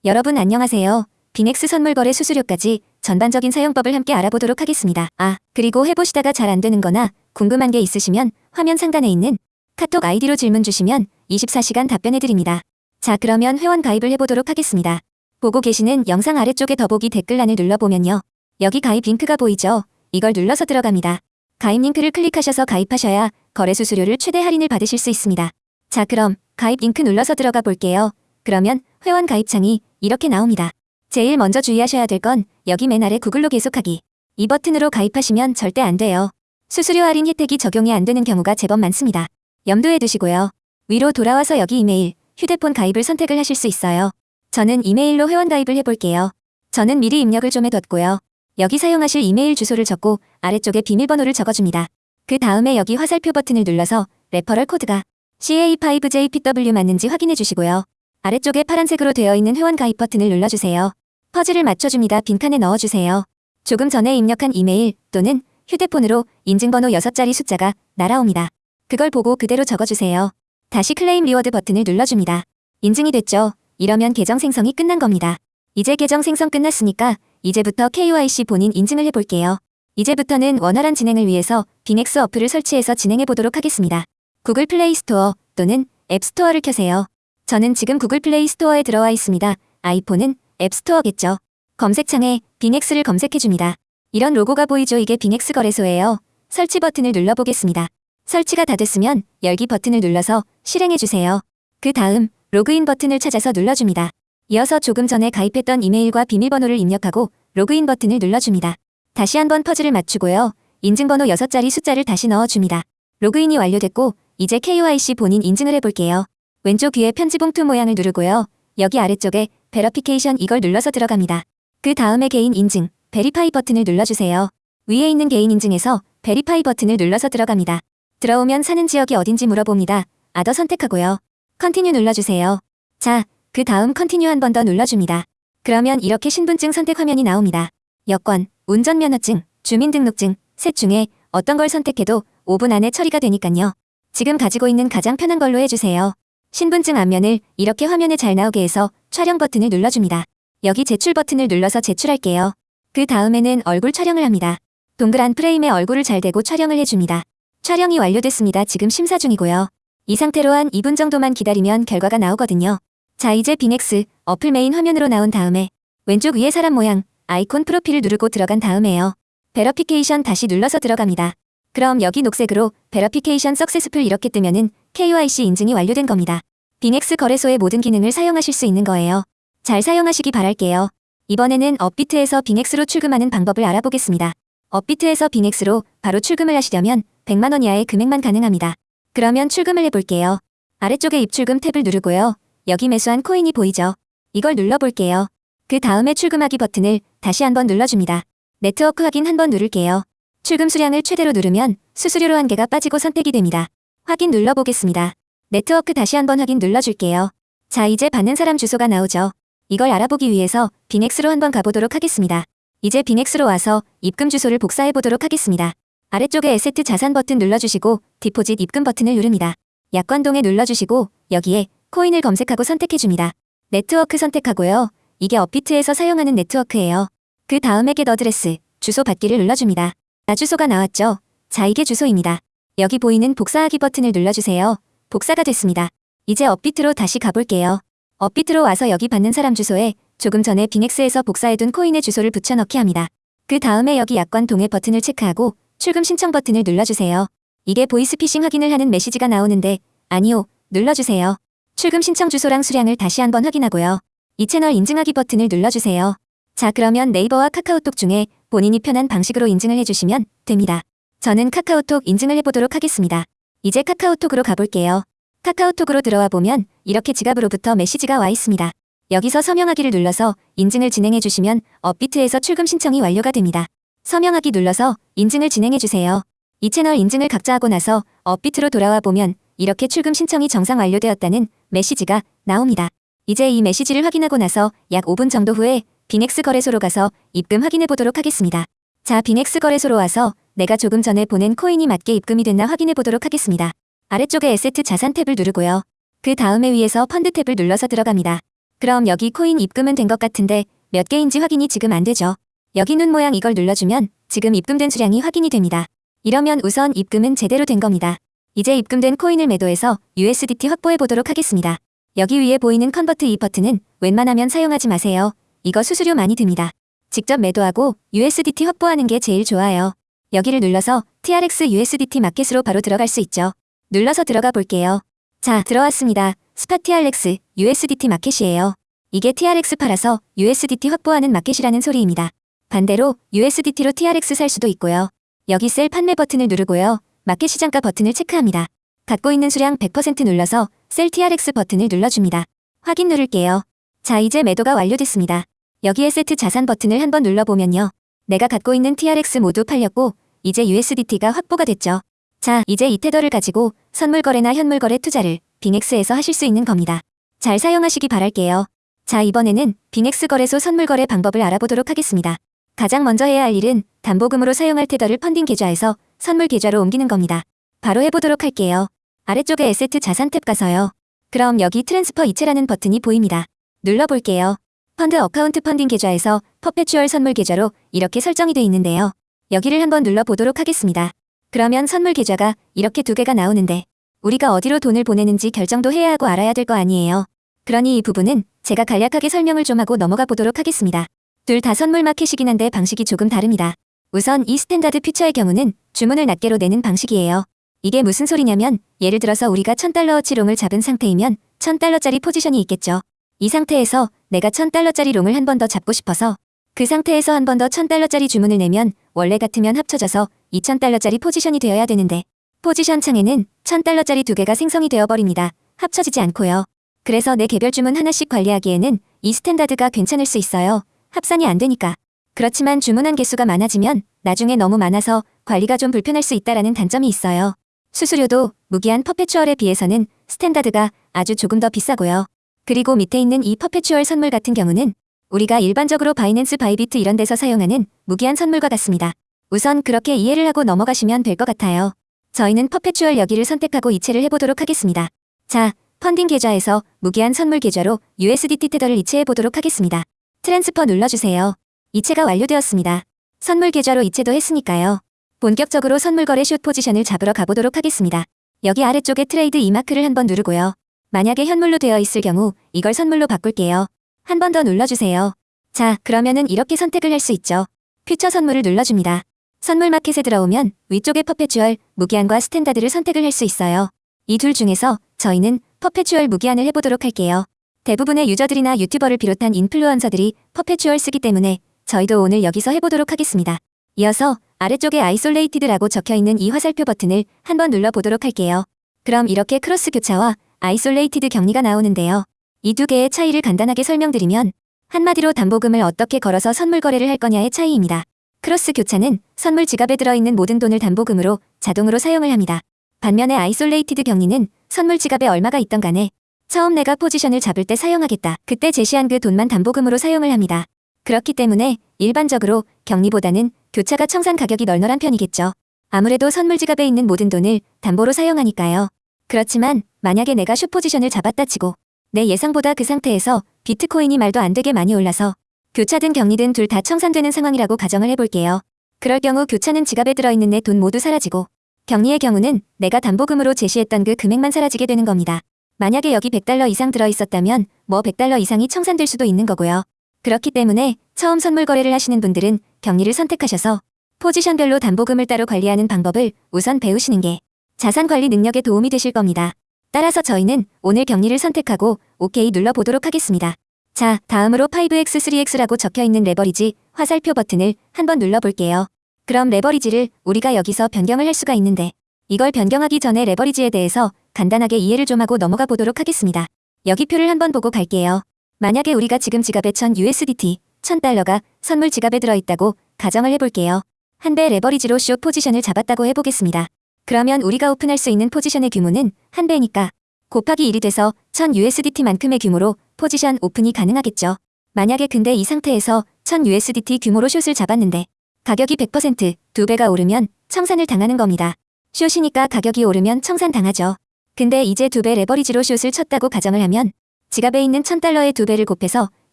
여러분 안녕하세요. 빙엑스 선물거래 수수료까지 전반적인 사용법을 함께 알아보도록 하겠습니다. 그리고 해보시다가 잘 안되는 거나 궁금한 게 있으시면 화면 상단에 있는 카톡 아이디로 질문 주시면 24시간 답변해드립니다. 자, 그러면 회원 가입을 해보도록 하겠습니다. 보고 계시는 영상 아래쪽에 더보기 댓글란을 눌러보면요. 여기 가입 링크가 보이죠? 이걸 눌러서 들어갑니다. 가입 링크를 클릭하셔서 가입하셔야 거래 수수료를 최대 할인을 받으실 수 있습니다. 자, 그럼 가입 링크 눌러서 들어가 볼게요. 그러면 회원 가입창이 이렇게 나옵니다. 제일 먼저 주의하셔야 될 건 여기 맨 아래 구글로 계속하기. 이 버튼으로 가입하시면 절대 안 돼요. 수수료 할인 혜택이 적용이 안 되는 경우가 제법 많습니다. 염두에 두시고요. 위로 돌아와서 여기 이메일, 휴대폰 가입을 선택을 하실 수 있어요. 저는 이메일로 회원 가입을 해볼게요. 저는 미리 입력을 좀 해뒀고요. 여기 사용하실 이메일 주소를 적고 아래쪽에 비밀번호를 적어줍니다. 그 다음에 여기 화살표 버튼을 눌러서 레퍼럴 코드가 CA5JPW 맞는지 확인해 주시고요. 아래쪽에 파란색으로 되어 있는 회원 가입 버튼을 눌러주세요. 퍼즐을 맞춰줍니다. 빈칸에 넣어주세요. 조금 전에 입력한 이메일 또는 휴대폰으로 인증번호 6자리 숫자가 날아옵니다. 그걸 보고 그대로 적어주세요. 다시 클레임 리워드 버튼을 눌러줍니다. 인증이 됐죠? 이러면 계정 생성이 끝난 겁니다. 이제 계정 생성 끝났으니까 이제부터 KYC 본인 인증을 해볼게요. 이제부터는 원활한 진행을 위해서 빙엑스 어플을 설치해서 진행해보도록 하겠습니다. 구글 플레이 스토어 또는 앱 스토어를 켜세요. 저는 지금 구글 플레이 스토어에 들어와 있습니다. 아이폰은 앱 스토어겠죠. 검색창에 빙엑스를 검색해줍니다. 이런 로고가 보이죠? 이게 빙엑스 거래소예요. 설치 버튼을 눌러보겠습니다. 설치가 다 됐으면 열기 버튼을 눌러서 실행해주세요. 그 다음 로그인 버튼을 찾아서 눌러줍니다. 이어서 조금 전에 가입했던 이메일과 비밀번호를 입력하고 로그인 버튼을 눌러줍니다. 다시 한번 퍼즐을 맞추고요. 인증번호 6자리 숫자를 다시 넣어줍니다. 로그인이 완료됐고 이제 KYC 본인 인증을 해볼게요. 왼쪽 위에 편지 봉투 모양을 누르고요. 여기 아래쪽에 베러피케이션 이걸 눌러서 들어갑니다. 그 다음에 개인 인증, 베리파이 버튼을 눌러주세요. 위에 있는 개인 인증에서 베리파이 버튼을 눌러서 들어갑니다. 들어오면 사는 지역이 어딘지 물어봅니다. 아더 선택하고요. 컨티뉴 눌러주세요. 자, 그 다음 컨티뉴 한 번 더 눌러줍니다. 그러면 이렇게 신분증 선택 화면이 나옵니다. 여권, 운전면허증, 주민등록증, 셋 중에 어떤 걸 선택해도 5분 안에 처리가 되니깐요. 지금 가지고 있는 가장 편한 걸로 해주세요. 신분증 앞면을 이렇게 화면에 잘 나오게 해서 촬영 버튼을 눌러줍니다. 여기 제출 버튼을 눌러서 제출할게요. 그 다음에는 얼굴 촬영을 합니다. 동그란 프레임에 얼굴을 잘 대고 촬영을 해줍니다. 촬영이 완료됐습니다. 지금 심사 중이고요. 이 상태로 한 2분 정도만 기다리면 결과가 나오거든요. 자, 이제 빙엑스 어플 메인 화면으로 나온 다음에 왼쪽 위에 사람 모양 아이콘 프로필을 누르고 들어간 다음에요. 베러피케이션 다시 눌러서 들어갑니다. 그럼 여기 녹색으로 베러피케이션 석세스풀 이렇게 뜨면은 KYC 인증이 완료된 겁니다. 빙엑스 거래소의 모든 기능을 사용하실 수 있는 거예요. 잘 사용하시기 바랄게요. 이번에는 업비트에서 빙엑스로 출금하는 방법을 알아보겠습니다. 업비트에서 빙엑스로 바로 출금을 하시려면 100만원 이하의 금액만 가능합니다. 그러면 출금을 해볼게요. 아래쪽에 입출금 탭을 누르고요. 여기 매수한 코인이 보이죠? 이걸 눌러볼게요. 그 다음에 출금하기 버튼을 다시 한번 눌러줍니다. 네트워크 확인 한번 누를게요. 출금 수량을 최대로 누르면 수수료로 한 개가 빠지고 선택이 됩니다. 확인 눌러보겠습니다. 네트워크 다시 한번 확인 눌러줄게요. 자, 이제 받는 사람 주소가 나오죠. 이걸 알아보기 위해서 빙엑스로 한번 가보도록 하겠습니다. 이제 빙엑스로 와서 입금 주소를 복사해보도록 하겠습니다. 아래쪽에 에세트 자산 버튼 눌러주시고 디포짓 입금 버튼을 누릅니다. 약관동에 눌러주시고 여기에 코인을 검색하고 선택해줍니다. 네트워크 선택하고요. 이게 업비트에서 사용하는 네트워크예요. 그 다음에 겟 어드레스, 주소 받기를 눌러줍니다. 주소가 나왔죠? 자, 이게 주소입니다. 여기 보이는 복사하기 버튼을 눌러주세요. 복사가 됐습니다. 이제 업비트로 다시 가볼게요. 업비트로 와서 여기 받는 사람 주소에 조금 전에 빙엑스에서 복사해둔 코인의 주소를 붙여넣기 합니다. 그 다음에 여기 약관 동의 버튼을 체크하고 출금 신청 버튼을 눌러주세요. 이게 보이스피싱 확인을 하는 메시지가 나오는데 아니요, 눌러주세요. 출금 신청 주소랑 수량을 다시 한번 확인하고요. 이 채널 인증하기 버튼을 눌러주세요. 자, 그러면 네이버와 카카오톡 중에 본인이 편한 방식으로 인증을 해주시면 됩니다. 저는 카카오톡 인증을 해보도록 하겠습니다. 이제 카카오톡으로 가볼게요. 카카오톡으로 들어와 보면 이렇게 지갑으로부터 메시지가 와 있습니다. 여기서 서명하기를 눌러서 인증을 진행해주시면 업비트에서 출금 신청이 완료가 됩니다. 서명하기 눌러서 인증을 진행해주세요. 이 채널 인증을 각자 하고 나서 업비트로 돌아와 보면 이렇게 출금 신청이 정상 완료되었다는 메시지가 나옵니다. 이제 이 메시지를 확인하고 나서 약 5분 정도 후에 빙엑스 거래소로 가서 입금 확인해 보도록 하겠습니다. 자, 빙엑스 거래소로 와서 내가 조금 전에 보낸 코인이 맞게 입금이 됐나 확인해 보도록 하겠습니다. 아래쪽에 에세트 자산 탭을 누르고요. 그 다음에 위에서 펀드 탭을 눌러서 들어갑니다. 그럼 여기 코인 입금은 된 것 같은데 몇 개인지 확인이 지금 안 되죠. 여기 눈 모양 이걸 눌러주면 지금 입금된 수량이 확인이 됩니다. 이러면 우선 입금은 제대로 된 겁니다. 이제 입금된 코인을 매도해서 USDT 확보해 보도록 하겠습니다. 여기 위에 보이는 컨버트 이 버튼은 웬만하면 사용하지 마세요. 이거 수수료 많이 듭니다. 직접 매도하고 USDT 확보하는 게 제일 좋아요. 여기를 눌러서 TRX USDT 마켓으로 바로 들어갈 수 있죠. 눌러서 들어가 볼게요. 자, 들어왔습니다. 스팟 TRX USDT 마켓이에요. 이게 TRX 팔아서 USDT 확보하는 마켓이라는 소리입니다. 반대로 USDT로 TRX 살 수도 있고요. 여기 셀 판매 버튼을 누르고요. 마켓 시장가 버튼을 체크합니다. 갖고 있는 수량 100% 눌러서 셀 TRX 버튼을 눌러줍니다. 확인 누를게요. 자, 이제 매도가 완료됐습니다. 여기에 세트 자산 버튼을 한번 눌러보면요. 내가 갖고 있는 TRX 모두 팔렸고 이제 USDT가 확보가 됐죠. 자, 이제 이 테더를 가지고 선물 거래나 현물 거래 투자를 빙엑스에서 하실 수 있는 겁니다. 잘 사용하시기 바랄게요. 자, 이번에는 빙엑스 거래소 선물 거래 방법을 알아보도록 하겠습니다. 가장 먼저 해야 할 일은 담보금으로 사용할 테더를 펀딩 계좌에서 선물 계좌로 옮기는 겁니다. 바로 해보도록 할게요. 아래쪽에 에세트 자산 탭 가서요. 그럼 여기 트랜스퍼 이체라는 버튼이 보입니다. 눌러볼게요. 펀드 어카운트 펀딩 계좌에서 퍼페추얼 선물 계좌로 이렇게 설정이 돼 있는데요. 여기를 한번 눌러보도록 하겠습니다. 그러면 선물 계좌가 이렇게 두 개가 나오는데 우리가 어디로 돈을 보내는지 결정도 해야 하고 알아야 될 거 아니에요. 그러니 이 부분은 제가 간략하게 설명을 좀 하고 넘어가 보도록 하겠습니다. 둘 다 선물 마켓이긴 한데 방식이 조금 다릅니다. 우선 이 스탠다드 퓨처의 경우는 주문을 낱개로 내는 방식이에요. 이게 무슨 소리냐면 예를 들어서 우리가 1000달러어치 롱을 잡은 상태이면 1000달러짜리 포지션이 있겠죠. 이 상태에서 내가 1000달러짜리 롱을 한 번 더 잡고 싶어서 그 상태에서 한 번 더 1000달러짜리 주문을 내면 원래 같으면 합쳐져서 2000달러짜리 포지션이 되어야 되는데 포지션 창에는 1000달러짜리 두 개가 생성이 되어버립니다. 합쳐지지 않고요. 그래서 내 개별 주문 하나씩 관리하기에는 이 스탠다드가 괜찮을 수 있어요. 합산이 안 되니까. 그렇지만 주문한 개수가 많아지면 나중에 너무 많아서 관리가 좀 불편할 수 있다라는 단점이 있어요. 수수료도 무기한 퍼페추얼에 비해서는 스탠다드가 아주 조금 더 비싸고요. 그리고 밑에 있는 이 퍼페추얼 선물 같은 경우는 우리가 일반적으로 바이낸스 바이비트 이런 데서 사용하는 무기한 선물과 같습니다. 우선 그렇게 이해를 하고 넘어가시면 될 것 같아요. 저희는 퍼페추얼 여기를 선택하고 이체를 해보도록 하겠습니다. 자, 펀딩 계좌에서 무기한 선물 계좌로 USDT 테더를 이체해 보도록 하겠습니다. 트랜스퍼 눌러주세요. 이체가 완료되었습니다. 선물 계좌로 이체도 했으니까요. 본격적으로 선물 거래 숏 포지션을 잡으러 가보도록 하겠습니다. 여기 아래쪽에 트레이드 이 마크를 한번 누르고요. 만약에 현물로 되어 있을 경우 이걸 선물로 바꿀게요. 한 번 더 눌러주세요. 자, 그러면은 이렇게 선택을 할 수 있죠. 퓨처 선물을 눌러줍니다. 선물 마켓에 들어오면 위쪽에 퍼페추얼, 무기한과 스탠다드를 선택을 할 수 있어요. 이 둘 중에서 저희는 퍼페추얼 무기한을 해보도록 할게요. 대부분의 유저들이나 유튜버를 비롯한 인플루언서들이 퍼페추얼 쓰기 때문에 저희도 오늘 여기서 해보도록 하겠습니다. 이어서 아래쪽에 아이솔레이티드라고 적혀있는 이 화살표 버튼을 한번 눌러보도록 할게요. 그럼 이렇게 크로스 교차와 아이솔레이티드 격리가 나오는데요. 이 두 개의 차이를 간단하게 설명드리면 한마디로 담보금을 어떻게 걸어서 선물 거래를 할 거냐의 차이입니다. 크로스 교차는 선물 지갑에 들어있는 모든 돈을 담보금으로 자동으로 사용을 합니다. 반면에 아이솔레이티드 격리는 선물 지갑에 얼마가 있던 간에 처음 내가 포지션을 잡을 때 사용하겠다. 그때 제시한 그 돈만 담보금으로 사용을 합니다. 그렇기 때문에 일반적으로 격리보다는 교차가 청산 가격이 널널한 편이겠죠. 아무래도 선물 지갑에 있는 모든 돈을 담보로 사용하니까요. 그렇지만 만약에 내가 숏 포지션을 잡았다 치고 내 예상보다 그 상태에서 비트코인이 말도 안 되게 많이 올라서 교차든 격리든 둘 다 청산되는 상황이라고 가정을 해볼게요. 그럴 경우 교차는 지갑에 들어있는 내 돈 모두 사라지고 격리의 경우는 내가 담보금으로 제시했던 그 금액만 사라지게 되는 겁니다. 만약에 여기 100달러 이상 들어있었다면 뭐 100달러 이상이 청산될 수도 있는 거고요. 그렇기 때문에 처음 선물 거래를 하시는 분들은 격리를 선택하셔서 포지션별로 담보금을 따로 관리하는 방법을 우선 배우시는 게 자산 관리 능력에 도움이 되실 겁니다. 따라서 저희는 오늘 격리를 선택하고 OK 눌러보도록 하겠습니다. 자, 다음으로 5X, 3X라고 적혀있는 레버리지 화살표 버튼을 한번 눌러볼게요. 그럼 레버리지를 우리가 여기서 변경을 할 수가 있는데 이걸 변경하기 전에 레버리지에 대해서 간단하게 이해를 좀 하고 넘어가 보도록 하겠습니다. 여기 표를 한번 보고 갈게요. 만약에 우리가 지금 지갑에 1000 USDT, 1000달러가 선물 지갑에 들어있다고 가정을 해볼게요. 한 배 레버리지로 숏 포지션을 잡았다고 해보겠습니다. 그러면 우리가 오픈할 수 있는 포지션의 규모는 한 배니까 곱하기 1이 돼서 1000 USDT만큼의 규모로 포지션 오픈이 가능하겠죠. 만약에 근데 이 상태에서 1000 USDT 규모로 숏을 잡았는데 가격이 100% 2배가 오르면 청산을 당하는 겁니다. 숏이니까 가격이 오르면 청산당하죠. 근데 이제 2배 레버리지로 숏을 쳤다고 가정을 하면 지갑에 있는 1000달러의 2배를 곱해서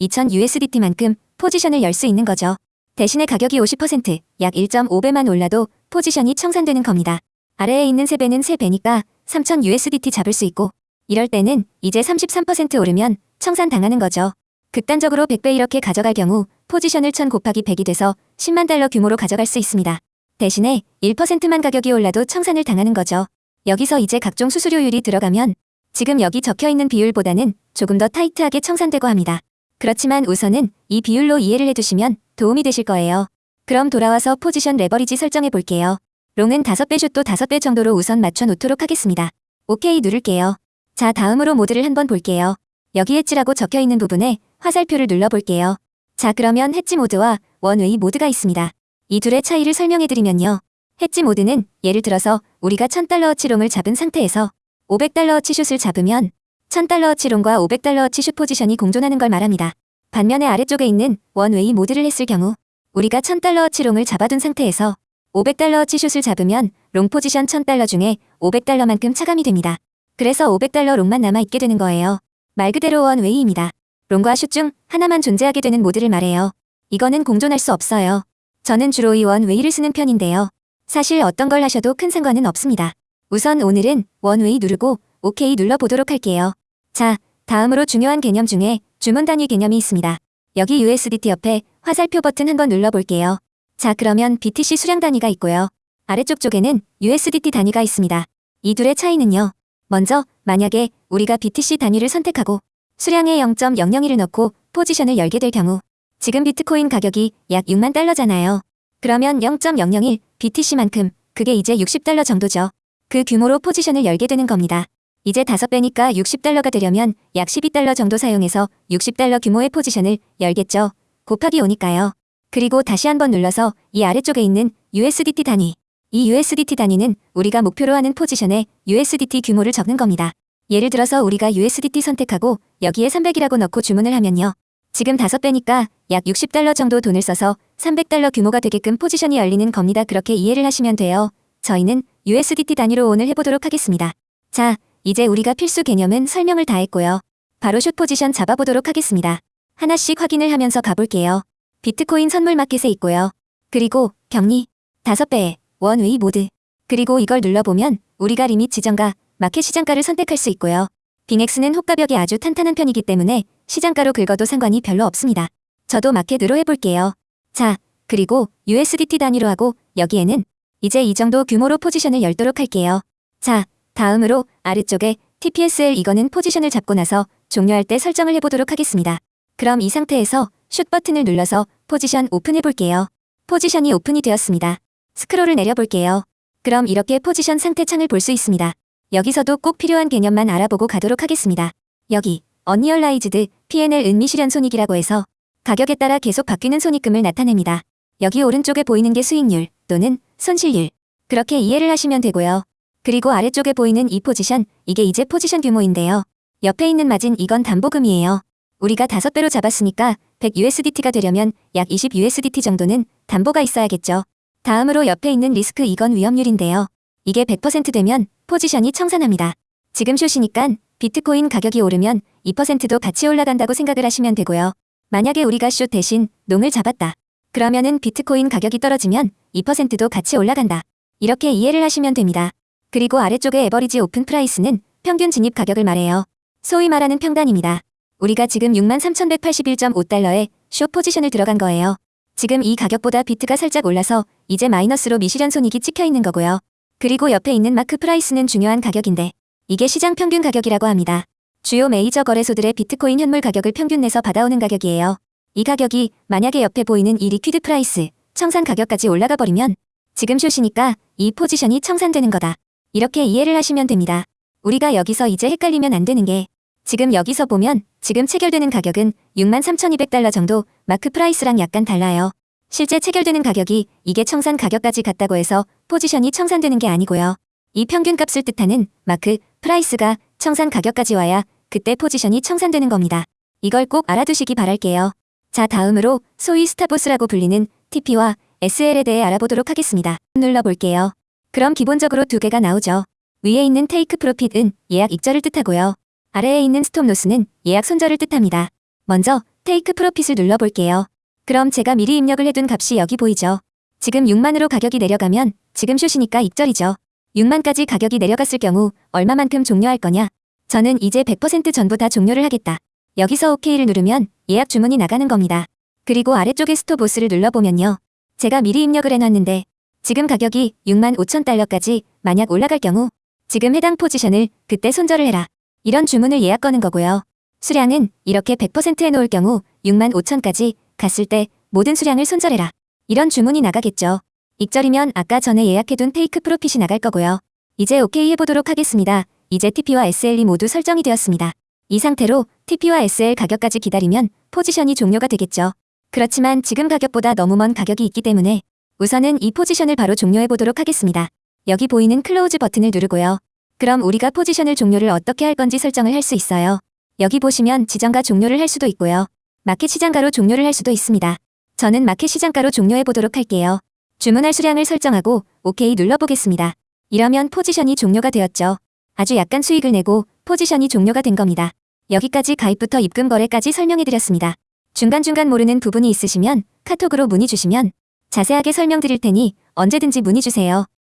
2000USDT만큼 포지션을 열 수 있는 거죠. 대신에 가격이 50%, 약 1.5배만 올라도 포지션이 청산되는 겁니다. 아래에 있는 3배는 3배니까 3000USDT 잡을 수 있고, 이럴 때는 이제 33% 오르면 청산당하는 거죠. 극단적으로 100배 이렇게 가져갈 경우 포지션을 1000 곱하기 100이 돼서 10만 달러 규모로 가져갈 수 있습니다. 대신에 1%만 가격이 올라도 청산을 당하는 거죠. 여기서 이제 각종 수수료율이 들어가면 지금 여기 적혀있는 비율보다는 조금 더 타이트하게 청산되고 합니다. 그렇지만 우선은 이 비율로 이해를 해두시면 도움이 되실 거예요. 그럼 돌아와서 포지션 레버리지 설정해 볼게요. 롱은 5배, 숏도 5배 정도로 우선 맞춰 놓도록 하겠습니다. 오케이 누를게요. 자, 다음으로 모드를 한번 볼게요. 여기 엣지라고 적혀있는 부분에 화살표를 눌러볼게요. 자, 그러면 해지 모드와 원웨이 모드가 있습니다. 이 둘의 차이를 설명해드리면요. 해지 모드는 예를 들어서 우리가 1000달러어치 롱을 잡은 상태에서 500달러어치 숏을 잡으면 1000달러어치 롱과 500달러어치 숏 포지션이 공존하는 걸 말합니다. 반면에 아래쪽에 있는 원웨이 모드를 했을 경우 우리가 1000달러어치 롱을 잡아둔 상태에서 500달러어치 숏을 잡으면 롱 포지션 1000달러 중에 500달러만큼 차감이 됩니다. 그래서 500달러 롱만 남아있게 되는 거예요. 말 그대로 원웨이입니다. 롱과 숏 중 하나만 존재하게 되는 모드를 말해요. 이거는 공존할 수 없어요. 저는 주로 이 원웨이를 쓰는 편인데요. 사실 어떤 걸 하셔도 큰 상관은 없습니다. 우선 오늘은 원웨이 누르고 오케이 눌러보도록 할게요. 자, 다음으로 중요한 개념 중에 주문 단위 개념이 있습니다. 여기 USDT 옆에 화살표 버튼 한번 눌러볼게요. 자, 그러면 BTC 수량 단위가 있고요. 아래쪽 쪽에는 USDT 단위가 있습니다. 이 둘의 차이는요. 먼저 만약에 우리가 BTC 단위를 선택하고 수량에 0.001을 넣고 포지션을 열게 될 경우 지금 비트코인 가격이 약 6만 달러잖아요. 그러면 0.001 BTC만큼 그게 이제 60달러 정도죠. 그 규모로 포지션을 열게 되는 겁니다. 이제 5배니까 60달러가 되려면 약 12달러 정도 사용해서 60달러 규모의 포지션을 열겠죠. 곱하기 5니까요. 그리고 다시 한번 눌러서 이 아래쪽에 있는 USDT 단위. 이 USDT 단위는 우리가 목표로 하는 포지션의 USDT 규모를 적는 겁니다. 예를 들어서 우리가 USDT 선택하고 여기에 300이라고 넣고 주문을 하면요. 지금 5배니까 약 60달러 정도 돈을 써서 300달러 규모가 되게끔 포지션이 열리는 겁니다. 그렇게 이해를 하시면 돼요. 저희는 USDT 단위로 오늘 해보도록 하겠습니다. 자, 이제 우리가 필수 개념은 설명을 다 했고요. 바로 숏 포지션 잡아보도록 하겠습니다. 하나씩 확인을 하면서 가볼게요. 비트코인 선물 마켓에 있고요. 그리고 격리, 5배의 원웨이 모드. 그리고 이걸 눌러보면 우리가 리밋 지정과 마켓 시장가를 선택할 수 있고요. 빙엑스는 호가벽이 아주 탄탄한 편이기 때문에 시장가로 긁어도 상관이 별로 없습니다. 저도 마켓으로 해볼게요. 자, 그리고 USDT 단위로 하고 여기에는 이제 이 정도 규모로 포지션을 열도록 할게요. 자, 다음으로 아래쪽에 TPSL 이거는 포지션을 잡고 나서 종료할 때 설정을 해보도록 하겠습니다. 그럼 이 상태에서 슛 버튼을 눌러서 포지션 오픈해볼게요. 포지션이 오픈이 되었습니다. 스크롤을 내려볼게요. 그럼 이렇게 포지션 상태 창을 볼 수 있습니다. 여기서도 꼭 필요한 개념만 알아보고 가도록 하겠습니다. 여기 언리얼라이즈드 P&L 은미실현 손익이라고 해서 가격에 따라 계속 바뀌는 손익금을 나타냅니다. 여기 오른쪽에 보이는 게 수익률 또는 손실률. 그렇게 이해를 하시면 되고요. 그리고 아래쪽에 보이는 이 포지션, 이게 이제 포지션 규모인데요. 옆에 있는 마진 이건 담보금이에요. 우리가 5배로 잡았으니까 100USDT가 되려면 약 20USDT 정도는 담보가 있어야겠죠. 다음으로 옆에 있는 리스크 이건 위험률인데요. 이게 100% 되면 포지션이 청산합니다. 지금 숏이니까 비트코인 가격이 오르면 2%도 같이 올라간다고 생각을 하시면 되고요. 만약에 우리가 숏 대신 롱을 잡았다. 그러면은 비트코인 가격이 떨어지면 2%도 같이 올라간다. 이렇게 이해를 하시면 됩니다. 그리고 아래쪽에 에버리지 오픈 프라이스는 평균 진입 가격을 말해요. 소위 말하는 평단입니다. 우리가 지금 63,181.5달러에 숏 포지션을 들어간 거예요. 지금 이 가격보다 비트가 살짝 올라서 이제 마이너스로 미실현 손익이 찍혀 있는 거고요. 그리고 옆에 있는 마크 프라이스는 중요한 가격인데 이게 시장 평균 가격이라고 합니다. 주요 메이저 거래소들의 비트코인 현물 가격을 평균 내서 받아오는 가격이에요. 이 가격이 만약에 옆에 보이는 이 리퀴드 프라이스, 청산 가격까지 올라가 버리면 지금 숏이니까 이 포지션이 청산되는 거다. 이렇게 이해를 하시면 됩니다. 우리가 여기서 이제 헷갈리면 안 되는 게 지금 여기서 보면 지금 체결되는 가격은 63,200달러 정도 마크 프라이스랑 약간 달라요. 실제 체결되는 가격이 이게 청산 가격까지 같다고 해서 포지션이 청산되는 게 아니고요. 이 평균값을 뜻하는 마크 프라이스가 청산 가격까지 와야 그때 포지션이 청산되는 겁니다. 이걸 꼭 알아두시기 바랄게요. 자, 다음으로 소위 스탑로스라고 불리는 TP와 SL에 대해 알아보도록 하겠습니다. 눌러볼게요. 그럼 기본적으로 두 개가 나오죠. 위에 있는 테이크 프로핏은 예약 익절을 뜻하고요. 아래에 있는 스톱 로스는 예약 손절을 뜻합니다. 먼저 테이크 프로핏을 눌러볼게요. 그럼 제가 미리 입력을 해둔 값이 여기 보이죠? 지금 6만으로 가격이 내려가면 지금 숏이니까 익절이죠. 6만까지 가격이 내려갔을 경우 얼마만큼 종료할 거냐? 저는 이제 100% 전부 다 종료를 하겠다. 여기서 OK를 누르면 예약 주문이 나가는 겁니다. 그리고 아래쪽에 스톱 로스를 눌러보면요. 제가 미리 입력을 해놨는데 지금 가격이 6만 5천 달러까지 만약 올라갈 경우 지금 해당 포지션을 그때 손절을 해라. 이런 주문을 예약 거는 거고요. 수량은 이렇게 100% 해놓을 경우 6만 5천까지 갔을 때 모든 수량을 손절해라. 이런 주문이 나가겠죠. 익절이면 아까 전에 예약해둔 테이크 프로핏이 나갈 거고요. 이제 OK 해보도록 하겠습니다. 이제 TP와 SL이 모두 설정이 되었습니다. 이 상태로 TP와 SL 가격까지 기다리면 포지션이 종료가 되겠죠. 그렇지만 지금 가격보다 너무 먼 가격이 있기 때문에 우선은 이 포지션을 바로 종료해보도록 하겠습니다. 여기 보이는 클로우즈 버튼을 누르고요. 그럼 우리가 포지션을 종료를 어떻게 할 건지 설정을 할 수 있어요. 여기 보시면 지정가 종료를 할 수도 있고요. 마켓 시장가로 종료를 할 수도 있습니다. 저는 마켓 시장가로 종료해보도록 할게요. 주문할 수량을 설정하고 OK 눌러보겠습니다. 이러면 포지션이 종료가 되었죠. 아주 약간 수익을 내고 포지션이 종료가 된 겁니다. 여기까지 가입부터 입금 거래까지 설명해드렸습니다. 중간중간 모르는 부분이 있으시면 카톡으로 문의 주시면 자세하게 설명드릴 테니 언제든지 문의 주세요.